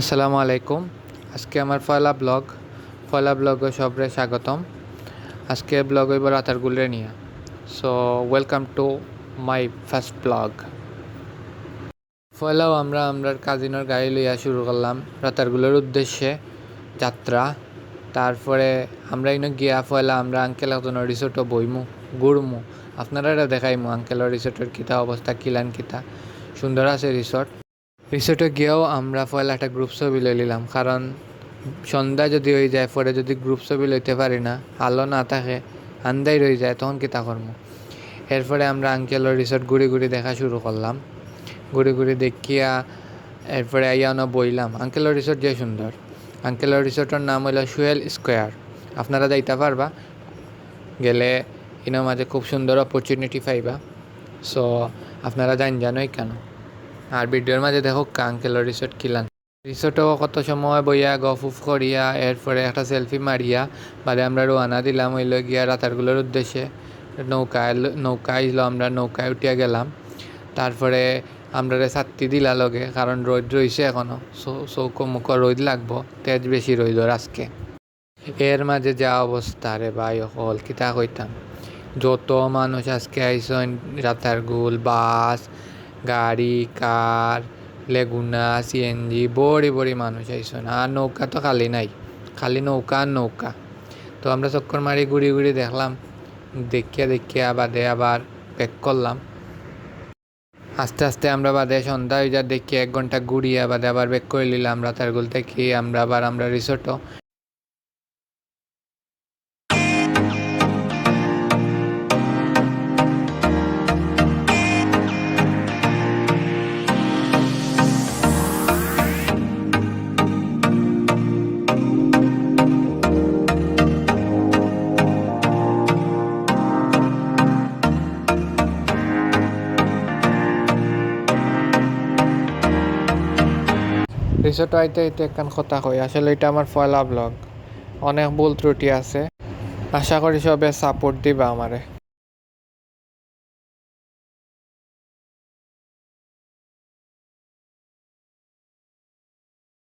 আসসালামু আলাইকুম। আজকে আমার পয়লা ব্লগে সবরে স্বাগতম। আজকে ব্লগ হইব রাতারগুলে নিয়ে। So welcome to my first blog. পয়লাও আমরা কাজিনের গাড়ি লইয়া শুরু করলাম রাতারগুলের উদ্দেশ্যে যাত্রা। তারপরে আমরা ইনো গিয়া পয়লা আমরা আঙ্কেল একজনের রিসোর্টও বইমু ঘুরমু, আপনারা এটা দেখাইমু আঙ্কেলের রিসোর্টের কিতা অবস্থা, কিলান কিতা সুন্দর আছে রিসোর্টে গিয়েও আমরা পয়লা একটা গ্রুপ ছবি লই নিলাম, কারণ সন্ধ্যা যদি হয়ে যায় পরে যদি গ্রুপ ছবি লইতে পারি না, আলো না থাকে, আন্দাই রয়ে যায়, তখন কিতা করবো। এরপরে আমরা আঙ্কেলের রিসোর্ট ঘুরে ঘুরে দেখা শুরু করলাম। ঘুরে ঘুরে দেখিয়া এরপরে আইয়ানো বইলাম। আঙ্কেলের রিসোর্ট যে সুন্দর, আঙ্কেলের রিসোর্টের নাম হইল সুয়েল স্কোয়ার। আপনারা যাইতে পারবা, গেলে ইনার মাঝে খুব সুন্দর অপরচুনিটি পাইবা। সো আপনারা জানোই কেন। আর ভিডিওর মাঝে দেখো আঙ্কেলের রিসোর্ট কিলান। রিসোর্টও কত সময় বইয়া গফুফ করিয়া এরপরে একটা সেলফি মারিয়া বাদে আমরা রোয়ানা দিলাম হইল গিয়া রাতারগুলোর উদ্দেশ্যে। নৌকা আইল, আমরা নৌকায় উঠিয়া গেলাম। তারপরে আমরা ছাত্তি দিলা লগে, কারণ রোদ রইছে এখনও, চৌক মুখ রোদ লাগবো, তেজ বেশি রইল আজকে। এর মাঝে যা অবস্থা রে ভাই, হল কিতা কইতাম। যত মানুষ আজকে আইসন রাতারগুল, বাস, গাড়ি, কার, লেগুনা, সিএনজি, বড়ি মানুষ আইসন। আর নৌকা তো খালি নাই, খালি নৌকা আর নৌকা। তো আমরা চক্কর মারি ঘুরি ঘুরি দেখলাম, দেখিয়া বাদে আবার ব্যাক করলাম। আস্তে আস্তে আমরা বাদে সন্ধ্যা হয়ে যা দেখি 1 ঘন্টা ঘুরিয়া বাদে আবার ব্যাক করে নিলাম রাতারগুল থেকে। আমরা রিসোর্টও আইতে একখান কথা কই, আসলে এটা আমার পয়লা ব্লগ, অনেক ভুল ত্রুটি আছে। আশা করি সবে সাপোর্ট দিবা আমারে।